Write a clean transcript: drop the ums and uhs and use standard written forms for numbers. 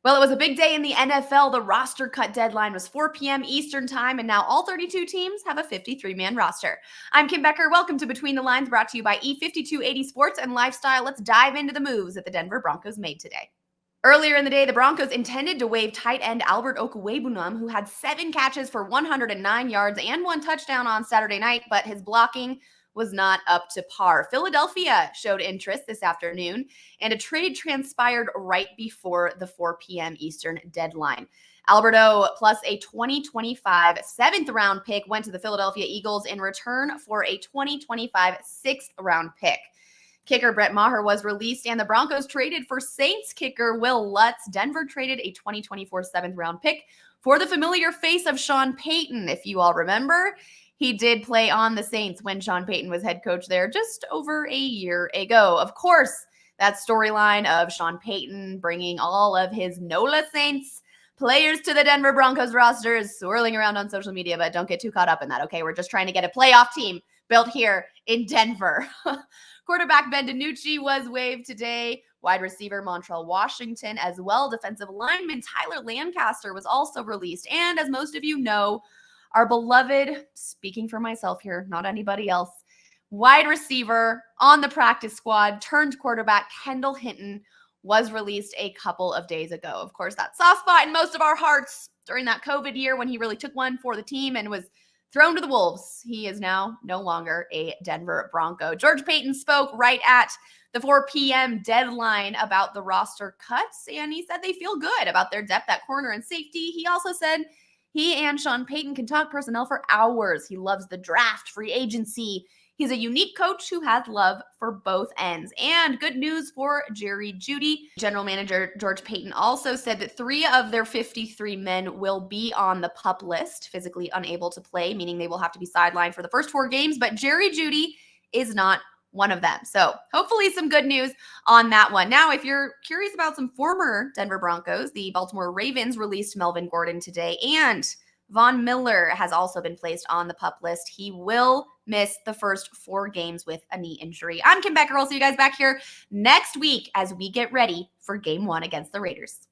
Well, it was a big day in the NFL. The roster cut deadline was 4 p.m. Eastern Time, and now all 32 teams have a 53-man roster. I'm Kim Becker. Welcome to Between the Lines, brought to you by E5280 Sports and Lifestyle. Let's dive into the moves that the Denver Broncos made today. Earlier in the day, the Broncos intended to waive tight end Albert Okwuegbunam, who had 7 catches for 109 yards and 1 touchdown on Saturday night, but his blocking was not up to par. Philadelphia showed interest this afternoon, and a trade transpired right before the 4 p.m. Eastern deadline. Alberto plus a 2025 7th-round pick went to the Philadelphia Eagles in return for a 2025 6th-round pick. Kicker Brett Maher was released, and the Broncos traded for Saints kicker Will Lutz. Denver traded a 2024 7th-round pick for the familiar face of Sean Payton, if you all remember. He did play on the Saints when Sean Payton was head coach there just over a year ago. Of course, that storyline of Sean Payton bringing all of his NOLA Saints players to the Denver Broncos roster is swirling around on social media, but don't get too caught up in that, okay? We're just trying to get a playoff team built here in Denver. Quarterback Ben DiNucci was waived today. Wide receiver Montrell Washington as well. Defensive lineman Tyler Lancaster was also released. And as most of you know, our beloved, speaking for myself here, not anybody else, wide receiver on the practice squad turned quarterback Kendall Hinton was released a couple of days ago. Of course, that soft spot in most of our hearts during that COVID year when he really took one for the team and was thrown to the wolves. He is now no longer a Denver Bronco. George Paton spoke right at the 4 p.m. deadline about the roster cuts, and he said they feel good about their depth at corner and safety. He also said he and Sean Payton can talk personnel for hours. He loves the draft, free agency. He's a unique coach who has love for both ends. And good news for Jerry Jeudy. General manager George Paton also said that 3 of their 53 men will be on the PUP list, physically unable to play, meaning they will have to be sidelined for the first 4 games. But Jerry Jeudy is not one of them. So hopefully some good news on that one. Now, if you're curious about some former Denver Broncos, the Baltimore Ravens released Melvin Gordon today, and Von Miller has also been placed on the PUP list. He will miss the first 4 games with a knee injury. I'm Kim Becker. I'll see you guys back here next week as we get ready for Game 1 against the Raiders.